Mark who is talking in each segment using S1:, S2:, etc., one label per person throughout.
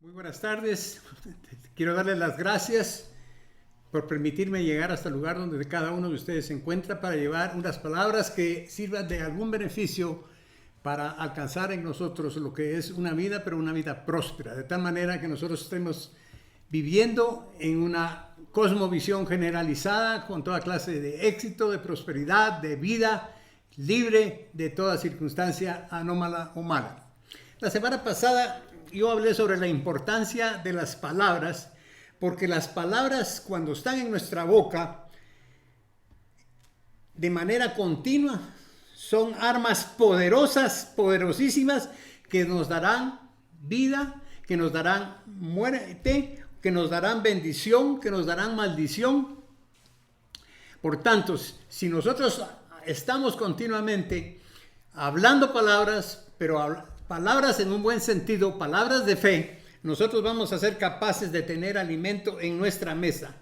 S1: Muy buenas tardes. Quiero darles las gracias por permitirme llegar hasta el lugar donde cada uno de ustedes se encuentra para llevar unas palabras que sirvan de algún beneficio para alcanzar en nosotros lo que es una vida, pero una vida próspera, de tal manera que nosotros estemos viviendo en una cosmovisión generalizada con toda clase de éxito, de prosperidad, de vida libre de toda circunstancia anómala o mala. La semana pasada yo hablé sobre la importancia de las palabras, porque las palabras cuando están en nuestra boca de manera continua son armas poderosas, poderosísimas, que nos darán vida, que nos darán muerte, que nos darán bendición, que nos darán maldición. Por tanto, si nosotros estamos continuamente hablando palabras, pero palabras en un buen sentido, palabras de fe, nosotros vamos a ser capaces de tener alimento en nuestra mesa.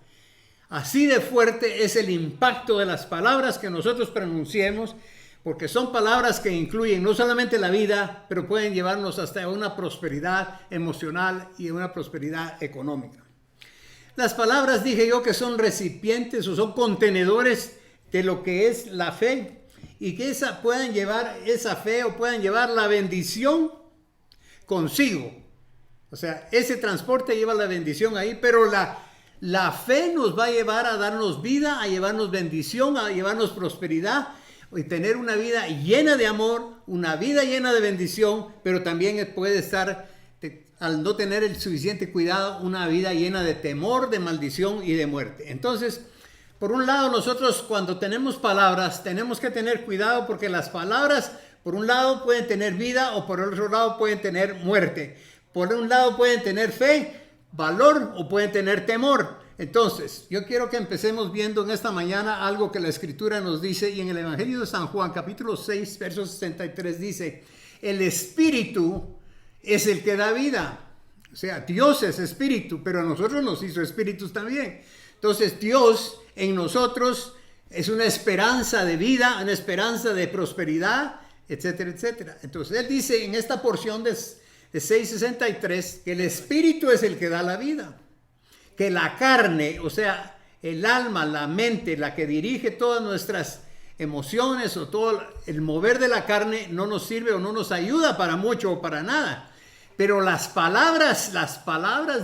S1: Así de fuerte es el impacto de las palabras que nosotros pronunciemos, porque son palabras que incluyen no solamente la vida, pero pueden llevarnos hasta una prosperidad emocional y una prosperidad económica. Las palabras, dije yo, que son recipientes o son contenedores de lo que es la fe, y que puedan llevar esa fe o puedan llevar la bendición consigo. O sea, ese transporte lleva la bendición ahí, pero la fe nos va a llevar a darnos vida, a llevarnos bendición, a llevarnos prosperidad y tener una vida llena de amor, una vida llena de bendición, pero también puede estar, al no tener el suficiente cuidado, una vida llena de temor, de maldición y de muerte. Entonces, por un lado, nosotros cuando tenemos palabras tenemos que tener cuidado, porque las palabras por un lado pueden tener vida o por otro lado pueden tener muerte. Por un lado pueden tener fe, valor o pueden tener temor. Entonces, yo quiero que empecemos viendo en esta mañana algo que la Escritura nos dice, y en el Evangelio de San Juan, capítulo 6, verso 63 dice: el Espíritu es el que da vida. O sea, Dios es Espíritu, pero a nosotros nos hizo espíritus también. Entonces, Dios en nosotros es una esperanza de vida, una esperanza de prosperidad, etcétera, etcétera. Entonces, él dice en esta porción de 6:63 que el Espíritu es el que da la vida, que la carne, o sea, el alma, la mente, la que dirige todas nuestras emociones o todo el mover de la carne no nos sirve o no nos ayuda para mucho o para nada. Pero las palabras,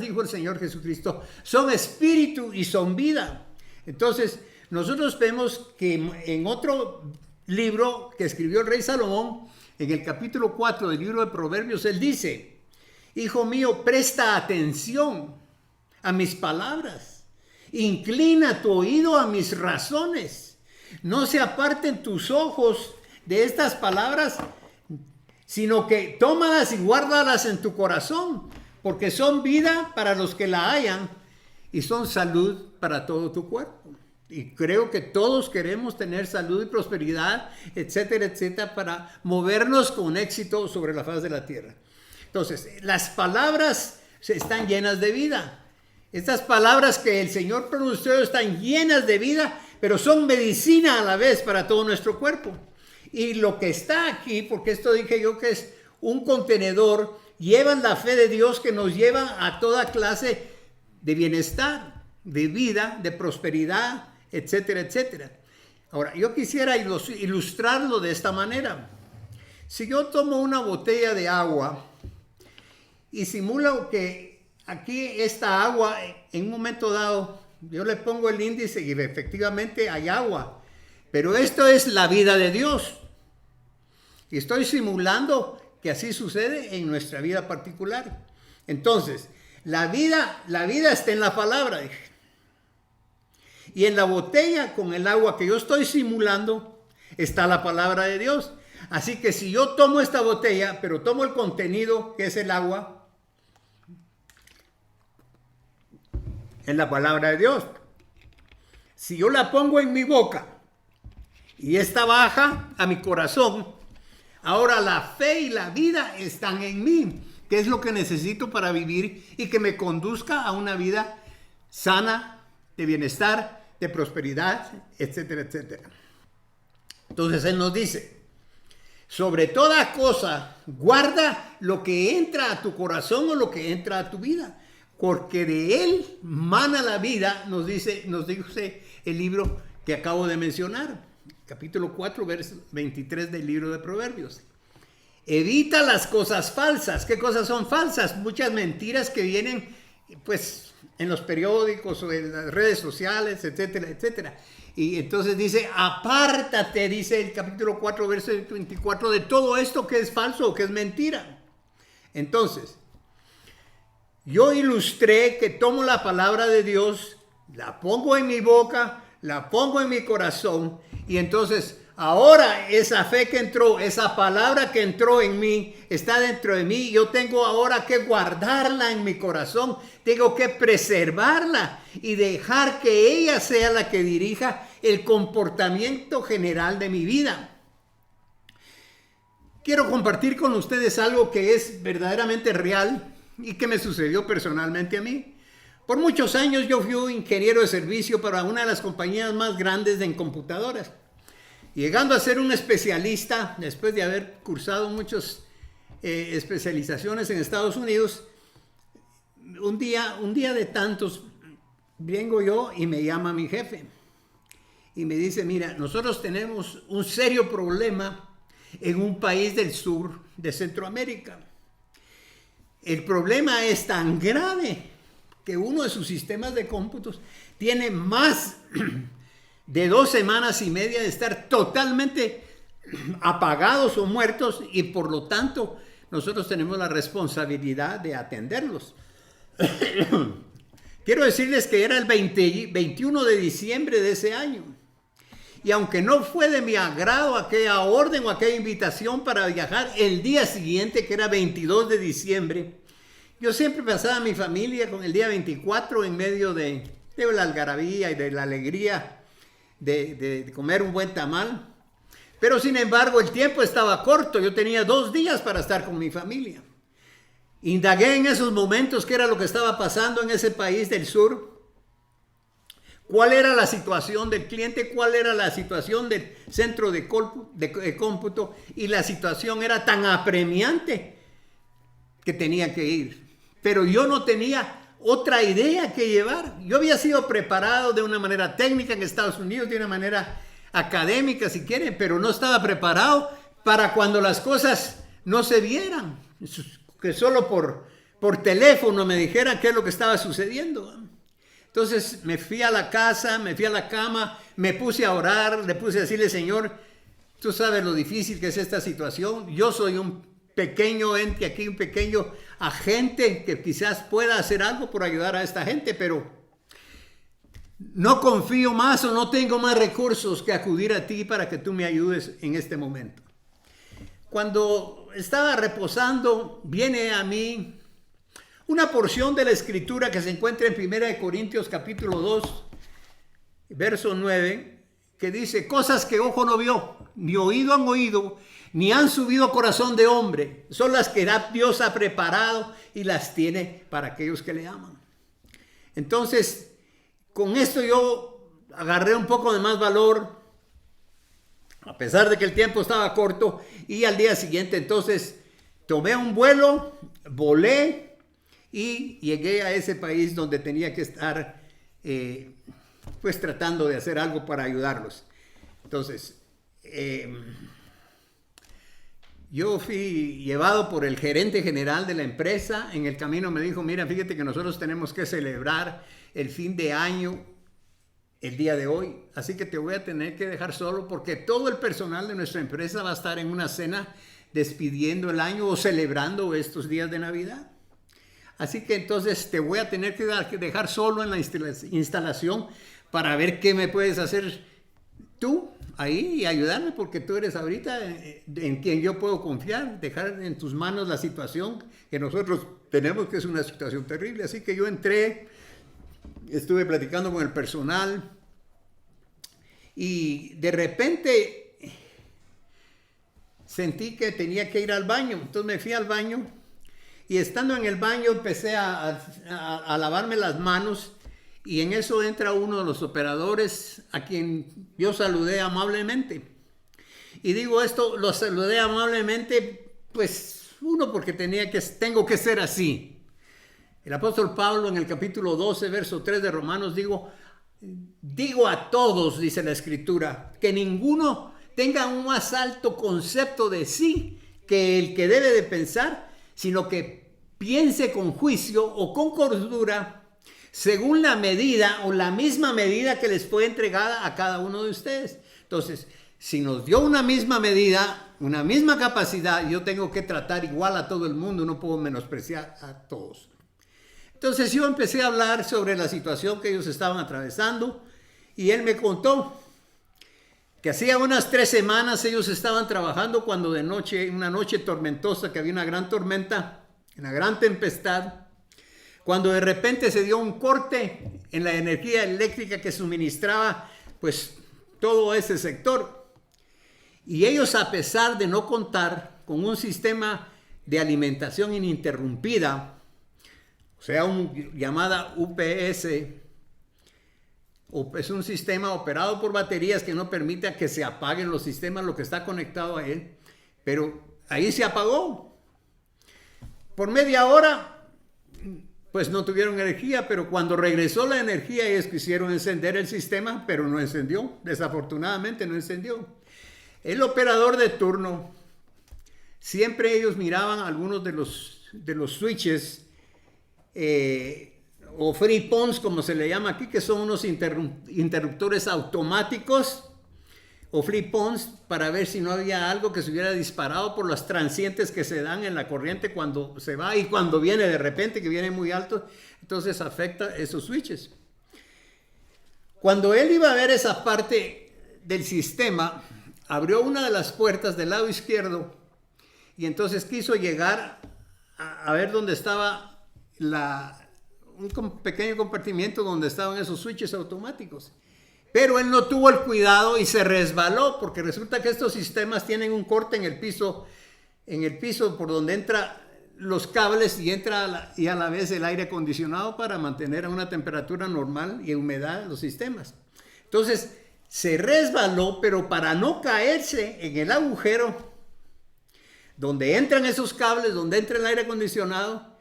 S1: dijo el Señor Jesucristo, son espíritu y son vida. Entonces, nosotros vemos que en otro libro que escribió el rey Salomón, en el capítulo 4 del libro de Proverbios, él dice: hijo mío, presta atención a mis palabras, inclina tu oído a mis razones, no se aparten tus ojos de estas palabras, sino que tómalas y guárdalas en tu corazón, porque son vida para los que la hallan y son salud para todo tu cuerpo. Y creo que todos queremos tener salud y prosperidad, etcétera, etcétera, para movernos con éxito sobre la faz de la tierra. Entonces, las palabras están llenas de vida. Estas palabras que el Señor pronunció están llenas de vida, pero son medicina a la vez para todo nuestro cuerpo. Y lo que está aquí, porque esto dije yo que es un contenedor, llevan la fe de Dios que nos lleva a toda clase de bienestar, de vida, de prosperidad, etcétera, etcétera. Ahora, yo quisiera ilustrarlo de esta manera. Si yo tomo una botella de agua y simulo que aquí esta agua, en un momento dado, yo le pongo el índice y efectivamente hay agua. Pero esto es la vida de Dios. Y estoy simulando que así sucede en nuestra vida particular. Entonces, la vida está en la palabra. Y en la botella con el agua que yo estoy simulando está la palabra de Dios. Así que si yo tomo esta botella, pero tomo el contenido que es el agua, es la palabra de Dios. Si yo la pongo en mi boca y esta baja a mi corazón, ahora la fe y la vida están en mí, que es lo que necesito para vivir y que me conduzca a una vida sana, de bienestar, de prosperidad, etcétera, etcétera. Entonces él nos dice: Sobre toda cosa, guarda lo que entra a tu corazón o lo que entra a tu vida, porque de él mana la vida, nos dice el libro que acabo de mencionar, capítulo 4, verso 23 del libro de Proverbios. Evita las cosas falsas. ¿Qué cosas son falsas? Muchas mentiras que vienen, pues, en los periódicos o en las redes sociales, etcétera, etcétera. Y entonces dice, apártate, dice el capítulo 4, verso 24, de todo esto que es falso o que es mentira. Entonces, yo ilustré que tomo la palabra de Dios, la pongo en mi boca, la pongo en mi corazón, y entonces ahora esa fe que entró, esa palabra que entró en mí, está dentro de mí. Yo tengo ahora que guardarla en mi corazón, tengo que preservarla y dejar que ella sea la que dirija el comportamiento general de mi vida. Quiero compartir con ustedes algo que es verdaderamente real y que me sucedió personalmente a mí. Por muchos años yo fui un ingeniero de servicio para una de las compañías más grandes en computadoras. Llegando a ser un especialista, después de haber cursado muchas especializaciones en Estados Unidos, un día de tantos, vengo yo y me llama mi jefe. Y me dice, mira, nosotros tenemos un serio problema en un país del sur de Centroamérica. El problema es tan grave que uno de sus sistemas de cómputos tiene más de 2 semanas y media de estar totalmente apagados o muertos, y por lo tanto nosotros tenemos la responsabilidad de atenderlos. Quiero decirles que era el 21 de diciembre de ese año. Y aunque no fue de mi agrado aquella orden o aquella invitación para viajar el día siguiente, que era 22 de diciembre, yo siempre pasaba a mi familia con el día 24 en medio de la algarabía y de la alegría de comer un buen tamal. Pero sin embargo el tiempo estaba corto, yo tenía 2 días para estar con mi familia. Indagué en esos momentos qué era lo que estaba pasando en ese país del sur, cuál era la situación del cliente, cuál era la situación del centro de cómputo, y la situación era tan apremiante que tenía que ir. Pero yo no tenía otra idea que llevar. Yo había sido preparado de una manera técnica en Estados Unidos, de una manera académica si quieren, pero no estaba preparado para cuando las cosas no se vieran, que solo por teléfono me dijeran qué es lo que estaba sucediendo. Entonces me fui a la casa, me fui a la cama, me puse a orar, le puse a decirle, Señor, tú sabes lo difícil que es esta situación. Yo soy un pequeño ente aquí, un pequeño agente que quizás pueda hacer algo por ayudar a esta gente, pero no confío más o no tengo más recursos que acudir a ti para que tú me ayudes en este momento. Cuando estaba reposando, viene a mí una porción de la escritura que se encuentra en 1 Corintios capítulo 2, verso 9, que dice, cosas que ojo no vio, ni oído han oído, ni han subido a corazón de hombre, son las que Dios ha preparado y las tiene para aquellos que le aman. Entonces, con esto yo agarré un poco de más valor, a pesar de que el tiempo estaba corto, y al día siguiente entonces tomé un vuelo, volé y llegué a ese país donde tenía que estar pues tratando de hacer algo para ayudarlos. Entonces, yo fui llevado por el gerente general de la empresa. En el camino me dijo, mira, fíjate que nosotros tenemos que celebrar el fin de año el día de hoy, así que te voy a tener que dejar solo porque todo el personal de nuestra empresa va a estar en una cena despidiendo el año o celebrando estos días de Navidad. Así que entonces te voy a tener que dejar solo en la instalación para ver qué me puedes hacer tú ahí y ayudarme, porque tú eres ahorita en quien yo puedo confiar, dejar en tus manos la situación que nosotros tenemos, que es una situación terrible. Así que yo entré, estuve platicando con el personal y de repente sentí que tenía que ir al baño. Entonces me fui al baño y estando en el baño empecé a lavarme las manos, y en eso entra uno de los operadores a quien yo saludé amablemente Y digo esto, lo saludé amablemente, pues uno porque tengo que ser así. El apóstol Pablo en el capítulo 12, verso 3 de Romanos, digo a todos, dice la escritura, que ninguno tenga un más alto concepto de sí que el que debe de pensar, sino que piense con juicio o con cordura, según la medida o la misma medida que les fue entregada a cada uno de ustedes. Entonces, si nos dio una misma medida, una misma capacidad, yo tengo que tratar igual a todo el mundo, no puedo menospreciar a todos. Entonces yo empecé a hablar sobre la situación que ellos estaban atravesando y él me contó que hacía unas 3 semanas ellos estaban trabajando cuando de noche, una noche tormentosa, que había una gran tormenta, una gran tempestad, cuando de repente se dio un corte en la energía eléctrica que suministraba pues todo ese sector. Y ellos, a pesar de no contar con un sistema de alimentación ininterrumpida, o sea, llamada UPS, es un sistema operado por baterías que no permite que se apaguen los sistemas, lo que está conectado a él, pero ahí se apagó. Por media hora, pues no tuvieron energía, pero cuando regresó la energía, ellos quisieron encender el sistema, pero no encendió, desafortunadamente no encendió. El operador de turno, siempre ellos miraban algunos de los switches, o free pons, como se le llama aquí, que son unos interruptores automáticos o free pons, para ver si no había algo que se hubiera disparado por las transientes que se dan en la corriente cuando se va y cuando viene de repente, que viene muy alto, entonces afecta esos switches. Cuando él iba a ver esa parte del sistema, abrió una de las puertas del lado izquierdo y entonces quiso llegar a ver dónde estaba un pequeño compartimiento donde estaban esos switches automáticos. Pero él no tuvo el cuidado y se resbaló, porque resulta que estos sistemas tienen un corte en el piso por donde entran los cables y entra y a la vez el aire acondicionado para mantener a una temperatura normal y humedad en los sistemas. Entonces se resbaló, pero para no caerse en el agujero donde entran esos cables, donde entra el aire acondicionado,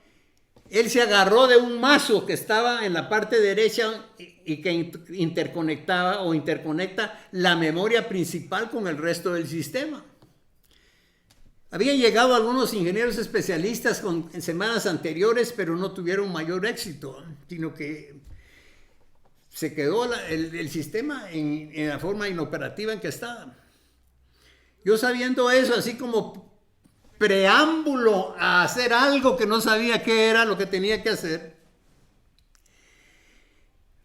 S1: él se agarró de un mazo que estaba en la parte derecha y que interconectaba o interconecta la memoria principal con el resto del sistema. Habían llegado algunos ingenieros especialistas en semanas anteriores, pero no tuvieron mayor éxito, sino que se quedó el sistema en la forma inoperativa en que estaba. Yo, sabiendo eso, así como preámbulo a hacer algo que no sabía qué era lo que tenía que hacer,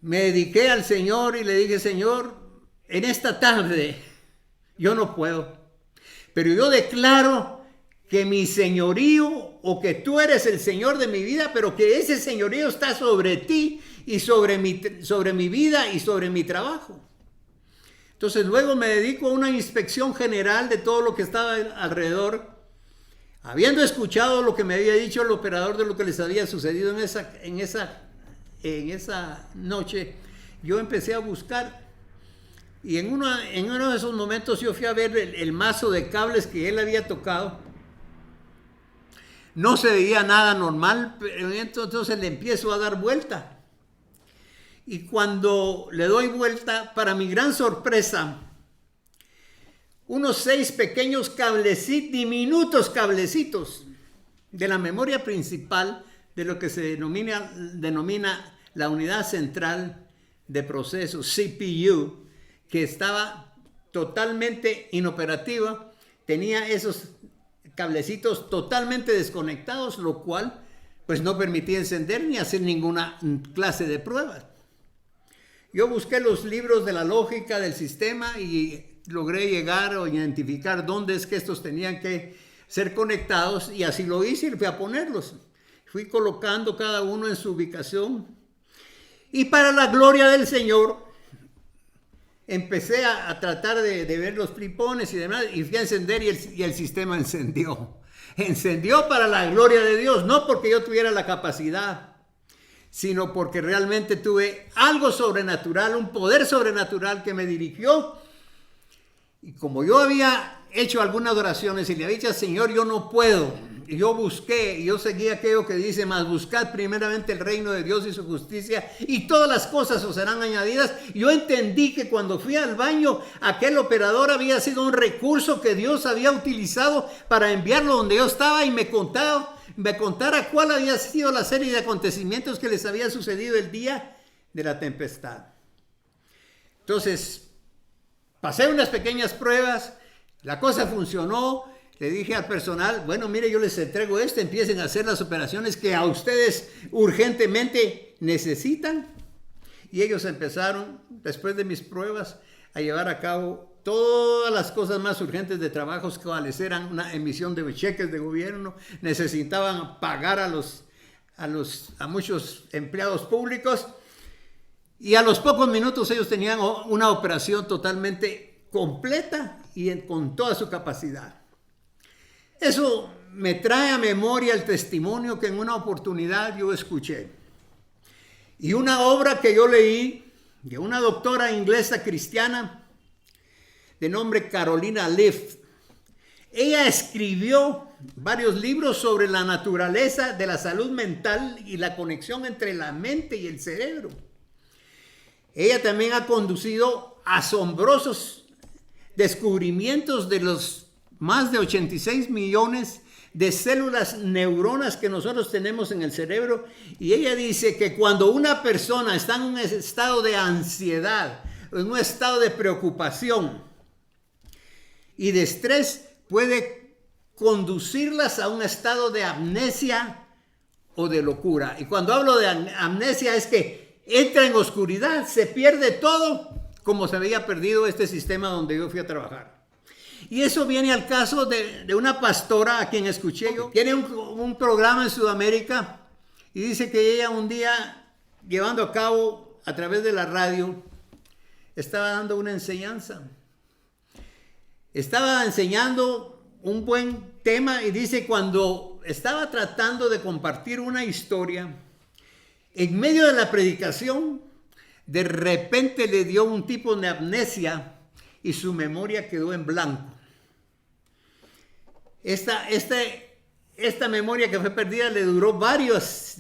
S1: me dediqué al Señor y le dije: Señor, en esta tarde yo no puedo, pero yo declaro que mi señorío, o que tú eres el Señor de mi vida, pero que ese señorío está sobre ti y sobre mi vida y sobre mi trabajo. Entonces luego me dedico a una inspección general de todo lo que estaba alrededor. Habiendo escuchado lo que me había dicho el operador de lo que les había sucedido en esa noche, yo empecé a buscar. Y en uno de esos momentos yo fui a ver el mazo de cables que él había tocado. No se veía nada normal, pero entonces le empiezo a dar vuelta. Y cuando le doy vuelta, para mi gran sorpresa, unos 6 pequeños cablecitos, diminutos cablecitos de la memoria principal de lo que se denomina la unidad central de procesos, CPU, que estaba totalmente inoperativa, tenía esos cablecitos totalmente desconectados, lo cual pues no permitía encender ni hacer ninguna clase de pruebas. Yo busqué los libros de la lógica del sistema y logré llegar o identificar dónde es que estos tenían que ser conectados, y así lo hice y fui a ponerlos. Fui colocando cada uno en su ubicación y, para la gloria del Señor, empecé a tratar de ver los flipones y demás, y fui a encender y el sistema encendió. Encendió para la gloria de Dios, no porque yo tuviera la capacidad, sino porque realmente tuve algo sobrenatural, un poder sobrenatural que me dirigió Y como yo había hecho algunas oraciones y le había dicho, Señor, yo no puedo. Y yo busqué, y yo seguí aquello que dice, mas buscad primeramente el reino de Dios y su justicia, y todas las cosas os serán añadidas. Yo entendí que cuando fui al baño, aquel operador había sido un recurso que Dios había utilizado para enviarlo donde yo estaba, y me contara cuál había sido la serie de acontecimientos que les había sucedido el día de la tempestad. Entonces, pasé unas pequeñas pruebas, la cosa funcionó. Le dije al personal, bueno, mire, yo les entrego esto, empiecen a hacer las operaciones que a ustedes urgentemente necesitan. Y ellos empezaron, después de mis pruebas, a llevar a cabo todas las cosas más urgentes de trabajos, cuales eran una emisión de cheques de gobierno, necesitaban pagar a muchos empleados públicos, y a los pocos minutos ellos tenían una operación totalmente completa y con toda su capacidad. Eso me trae a memoria el testimonio que en una oportunidad yo escuché. Y una obra que yo leí de una doctora inglesa cristiana de nombre Carolina Leaf. Ella escribió varios libros sobre la naturaleza de la salud mental y la conexión entre la mente y el cerebro. Ella también ha conducido asombrosos descubrimientos de los más de 86 millones de células neuronas que nosotros tenemos en el cerebro. Y ella dice que cuando una persona está en un estado de ansiedad, en un estado de preocupación y de estrés, puede conducirlas a un estado de amnesia o de locura. Y cuando hablo de amnesia es que entra en oscuridad, se pierde todo, como se había perdido este sistema donde yo fui a trabajar. Y eso viene al caso de una pastora a quien escuché yo. Tiene un programa en Sudamérica y dice que ella un día, llevando a cabo a través de la radio, estaba dando una enseñanza. Estaba enseñando un buen tema y dice cuando estaba tratando de compartir una historia, en medio de la predicación, de repente le dio un tipo de amnesia y su memoria quedó en blanco. Esta memoria que fue perdida le duró varios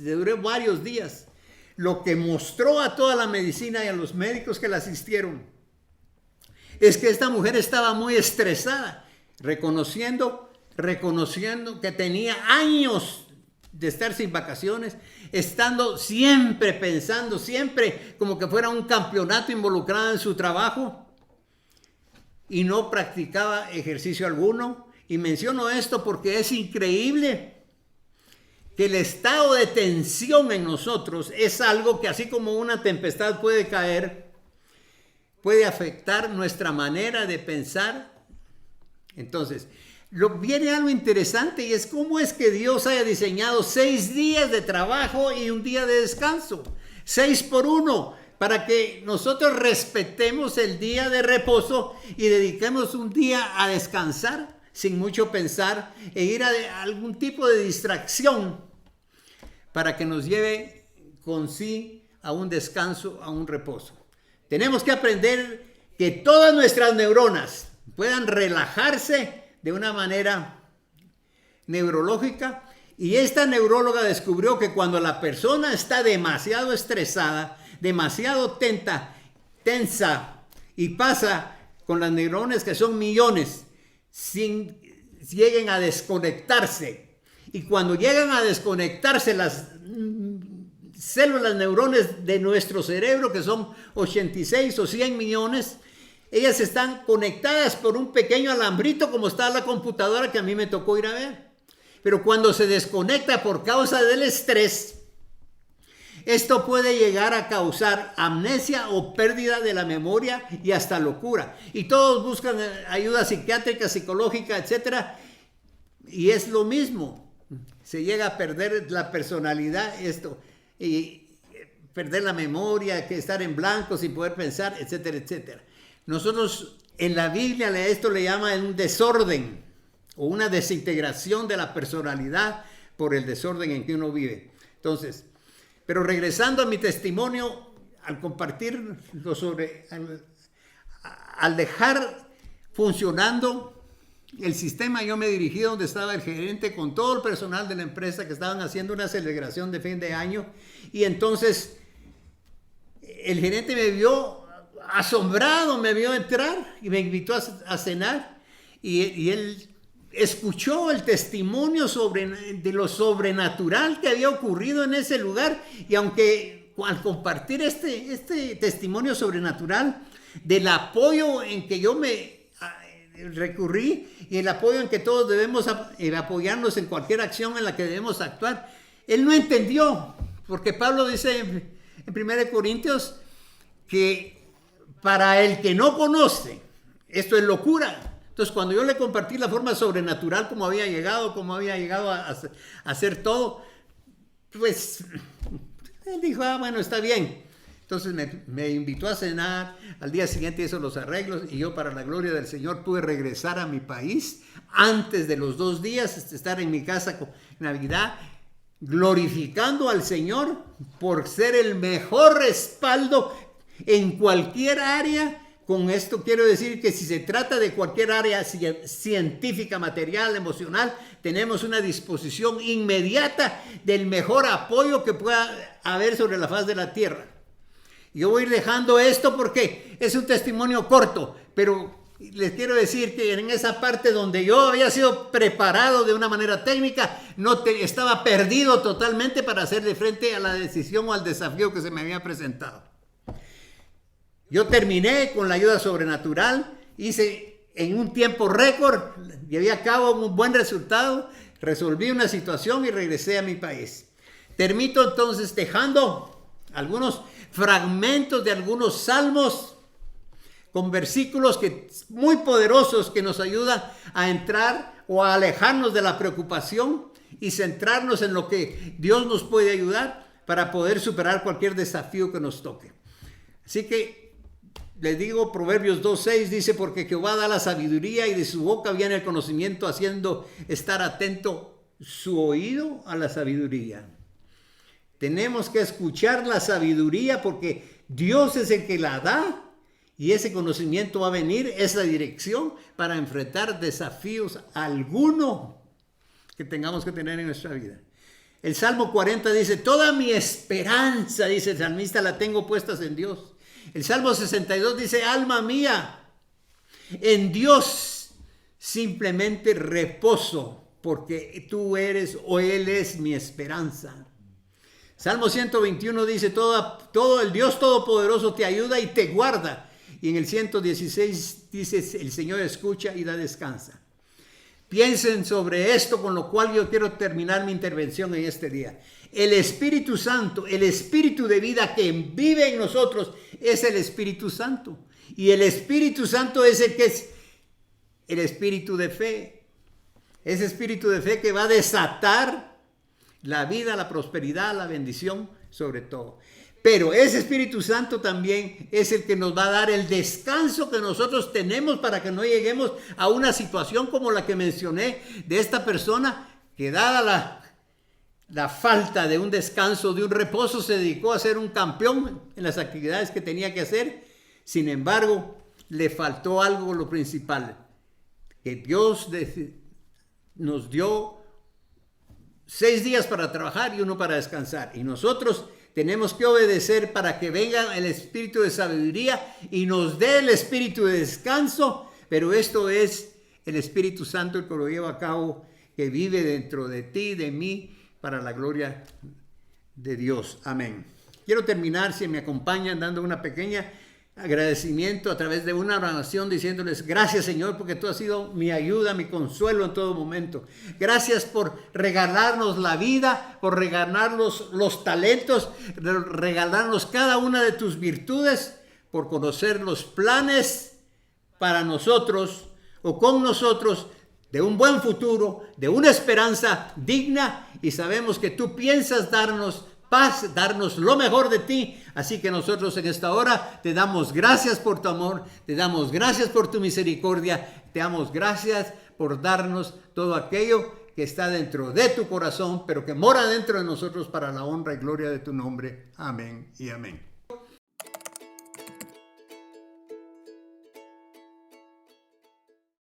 S1: días, lo que mostró a toda la medicina y a los médicos que la asistieron es que esta mujer estaba muy estresada, reconociendo que tenía años de estar sin vacaciones, estando siempre pensando, siempre como que fuera un campeonato involucrado en su trabajo, y no practicaba ejercicio alguno. Y menciono esto porque es increíble que el estado de tensión en nosotros es algo que, así como una tempestad puede caer, puede afectar nuestra manera de pensar. Entonces, viene algo interesante, y es cómo es que Dios haya diseñado 6 días de trabajo y un día de descanso. 6 por 1, para que nosotros respetemos el día de reposo y dediquemos un día a descansar sin mucho pensar e ir a algún tipo de distracción para que nos lleve con sí a un descanso, a un reposo. Tenemos que aprender que todas nuestras neuronas puedan relajarse de una manera neurológica, y esta neuróloga descubrió que cuando la persona está demasiado estresada, demasiado tensa, y pasa con las neuronas, que son millones, lleguen a desconectarse, y cuando llegan a desconectarse las células neurones de nuestro cerebro, que son 86 o 100 millones, ellas están conectadas por un pequeño alambrito, como está la computadora que a mí me tocó ir a ver. Pero cuando se desconecta por causa del estrés, esto puede llegar a causar amnesia o pérdida de la memoria y hasta locura. Y todos buscan ayuda psiquiátrica, psicológica, etc. Y es lo mismo. Se llega a perder la personalidad, y perder la memoria, que estar en blanco sin poder pensar, etcétera, etcétera. Nosotros en la Biblia esto le llaman un desorden o una desintegración de la personalidad por el desorden en que uno vive. Entonces, pero regresando a mi testimonio, al compartirlo al dejar funcionando el sistema. Yo me dirigí donde estaba el gerente con todo el personal de la empresa que estaban haciendo una celebración de fin de año. Y entonces el gerente me vio asombrado, me vio entrar y me invitó a cenar. Y él escuchó el testimonio de lo sobrenatural que había ocurrido en ese lugar. Y aunque al compartir este testimonio sobrenatural, del apoyo en que yo me recurrí y el apoyo en que todos debemos apoyarnos en cualquier acción en la que debemos actuar, él no entendió, porque Pablo dice en 1 Corintios que para el que no conoce, esto es locura. Entonces, cuando yo le compartí la forma sobrenatural, cómo había llegado a hacer todo, pues él dijo, bueno, está bien. Entonces me invitó a cenar, al día siguiente hizo los arreglos y yo, para la gloria del Señor, pude regresar a mi país antes de los 2 días, estar en mi casa con Navidad, glorificando al Señor por ser el mejor respaldo en cualquier área. Con esto quiero decir que si se trata de cualquier área científica, material, emocional, tenemos una disposición inmediata del mejor apoyo que pueda haber sobre la faz de la tierra. Yo voy a ir dejando esto porque es un testimonio corto, pero les quiero decir que en esa parte donde yo había sido preparado de una manera técnica, estaba perdido totalmente para hacerle frente a la decisión o al desafío que se me había presentado. Yo terminé con la ayuda sobrenatural, hice en un tiempo récord, llevé a cabo un buen resultado, resolví una situación y regresé a mi país. Termino entonces dejando algunos fragmentos de algunos salmos con versículos muy poderosos que nos ayudan a entrar o a alejarnos de la preocupación y centrarnos en lo que Dios nos puede ayudar para poder superar cualquier desafío que nos toque. Así que les digo, Proverbios 2:6 dice, porque Jehová da la sabiduría y de su boca viene el conocimiento, haciendo estar atento su oído a la sabiduría. Tenemos que escuchar la sabiduría porque Dios es el que la da y ese conocimiento va a venir, esa dirección para enfrentar desafíos alguno que tengamos que tener en nuestra vida. El Salmo 40 dice, toda mi esperanza, dice el salmista, la tengo puestas en Dios. El Salmo 62 dice, alma mía, en Dios simplemente reposo porque tú eres o Él es mi esperanza. Salmo 121 dice, todo el Dios Todopoderoso te ayuda y te guarda. Y en el 116 dice, el Señor escucha y da descansa. Piensen sobre esto, con lo cual yo quiero terminar mi intervención en este día. El Espíritu Santo, el Espíritu de vida que vive en nosotros, es el Espíritu Santo. Y el Espíritu Santo es el que es el Espíritu de fe. Ese Espíritu de fe que va a desatar la vida, la prosperidad, la bendición, sobre todo. Pero ese Espíritu Santo también es el que nos va a dar el descanso que nosotros tenemos para que no lleguemos a una situación como la que mencioné de esta persona que, dada la falta de un descanso, de un reposo, se dedicó a ser un campeón en las actividades que tenía que hacer. Sin embargo, le faltó algo, lo principal, que Dios nos dio 6 días para trabajar y 1 para descansar. Y nosotros tenemos que obedecer para que venga el espíritu de sabiduría y nos dé el espíritu de descanso. Pero esto es el Espíritu Santo el que lo lleva a cabo, que vive dentro de ti, de mí, para la gloria de Dios. Amén. Quiero terminar, si me acompañan, dando una pequeña agradecimiento a través de una oración diciéndoles gracias, Señor, porque tú has sido mi ayuda, mi consuelo en todo momento. Gracias por regalarnos la vida, por regalarnos los talentos, regalarnos cada una de tus virtudes, por conocer los planes para nosotros o con nosotros de un buen futuro, de una esperanza digna, y sabemos que tú piensas darnos paz, darnos lo mejor de ti. Así que nosotros en esta hora te damos gracias por tu amor, te damos gracias por tu misericordia, te damos gracias por darnos todo aquello que está dentro de tu corazón, pero que mora dentro de nosotros para la honra y gloria de tu nombre. Amén y amén.